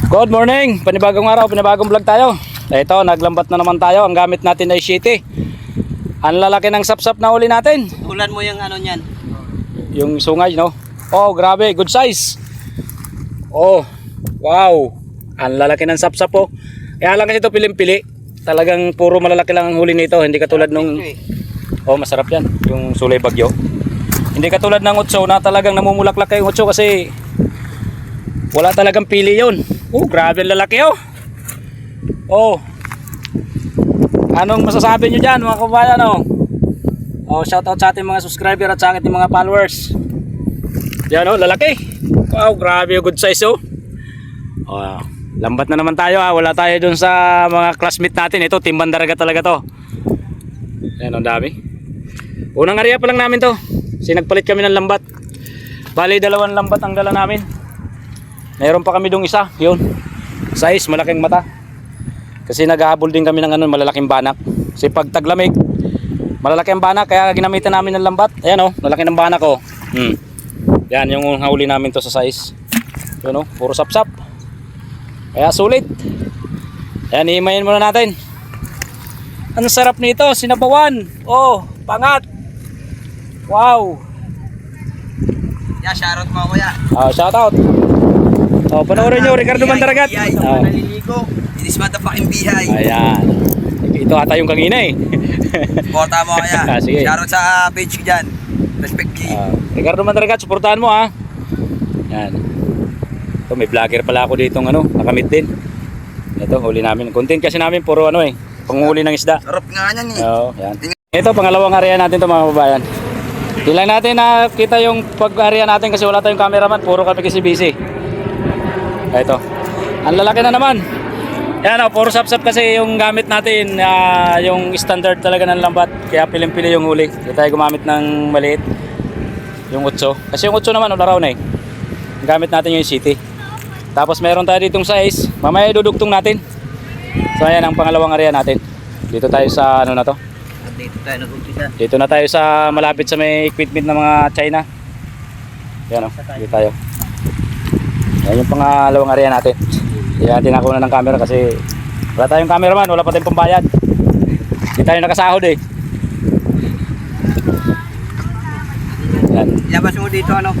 Good morning, panibagong araw, panibagong vlog tayo. Ito, naglambat na naman tayo. Ang gamit natin ay shitty. Ang lalaki ng sapsap na uli natin. Ulan mo yung ano niyan. Yung sungay, no? Oh, grabe, good size. Oh, wow. Ang lalaki ng sapsap, oh. Kaya lang kasi ito pilim-pili. Talagang puro malalaki lang ang huli nito. Hindi katulad nung... Oh, masarap yan. Yung sulay bagyo. Hindi katulad ng utso na talagang namumulaklak kayong utso kasi wala talagang pili yun. Oh, grabe ang lalaki, oh. Oh. Anong masasabi nyo dyan, mga kabayan, oh? Oh, shoutout sa ating mga subscriber at sa ating mga followers. Yan, oh, lalaki. Wow, grabe, good size, oh. Oh, lambat na naman tayo, ah. Wala tayo dun sa mga classmate natin. Ito, Team Bandaragat talaga to. Yan, ang dami. Unang area pa lang namin to. Sinagpalit kami ng lambat. Bali, 2 lambat ang dala namin. Mayroon pa kami dong isa, yun. Size, malaking mata. Kasi naghahabol din kami ng ano, malalaking banak. Kasi pag taglamig, malalaki ang banak, kaya ginamitan namin ng lambat. Ayan, oh, malaki ng banak, oh. Yan, yung huli namin to sa size. Yun, oh, puro sapsap. Kaya sulit. Ayan, iimayin muna natin. Ang sarap nito, sinabawan. Oh, pangat. Wow. Yeah, shoutout mo kuya. Shoutout. Oh, panoorin nyo, Ricardo Bandaragat. Oh. Naliligo. It is motherfucking bihay. Ayan. Ito ata yung kanina eh. Suporta mo kuya. Sige. Shoutout sa page ko dyan. Respect G. Ricardo Bandaragat, suportahan mo ha. Yan. Ito, may vlogger pala ako dito ano, nakamit din. Ito, huli namin. Content kasi namin, puro ano eh, panghuli ng isda. Sarap nga yan eh. Oo, yan. Ito, pangalawang area natin to mga kababayan. Di lang natin nakita yung pag-area natin kasi wala tayong cameraman, puro kami kasi busy. Ito. Ang lalaki na naman. Yan o, puro sapsap kasi yung gamit natin, yung standard talaga ng lambat. Kaya piling-pili yung huli. Hindi tayo gumamit ng maliit. Yung utso. Kasi yung utso naman, ularaw na eh. Ang gamit natin yung city. Tapos meron tayo ditong size. Mamaya idudugtong natin. So ayan ang pangalawang area natin. Dito tayo sa ano na to. Dito tayo nag-umpisa. Dito na tayo sa malapit sa may equipment ng mga China. Yan o, dito tayo. Yan yung pangalawang area natin. Hindi natin nakuha ng camera kasi wala tayong cameraman, wala pa tayong pambayad. Hindi tayo nakasahod eh. Yan. Ilabas mo dito ano.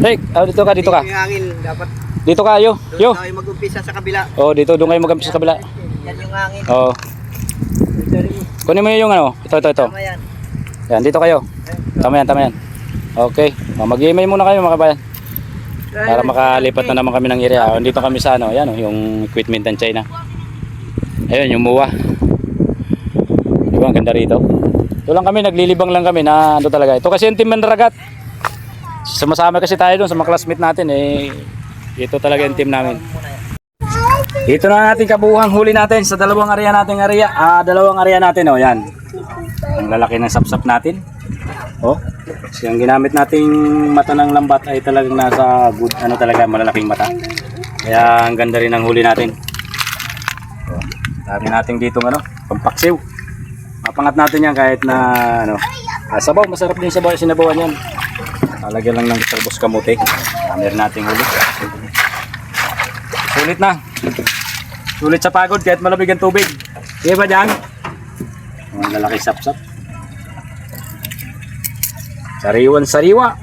Rick, dito ka, dito ka. Yung hangin dapat. Dito ka, yo. Doon tayo mag-umpisa sa kabila. Oh, dito doon kayo mag-umpisa sa kabila. Yan yung hangin. Oh. Kunin mo yung ano, ito. Tama yan. Yan, dito kayo. Tama yan. Okay. Mag-email muna kayo mga kabayan. Para makalipat na naman kami ng area. Dito kami sa ano, yan oh, yung equipment ng China. Ayun, yung MUA. Diba, ang ganda rito. Ito lang kami, naglilibang lang kami na ano talaga. Ito kasi yung Team Bandaragat. Sumasama kasi tayo doon sa mga classmate natin eh. Ito talaga yung team namin. Ito na natin kabuuhang huli natin sa dalawang area natin oh, yan. Ang lalaki ng sapsap natin. Oh. Kasi ang ginamit nating mata ng lambat ay talagang nasa good ano talaga malalaking mata. Kaya ang ganda rin ng huli natin. Oh. Dami nating dito ano, pampaksiw. Mapangat natin yan kahit na ano. Sabaw, masarap din sabaw sinabawan yan. Talagyan lang ng talbos kamote. Dami rin nating huli. Sulit na. Sulit sa pagod kahit malamig ang tubig. Di ba dyan? Ang lalaki sapsap. Sariwan sariwa.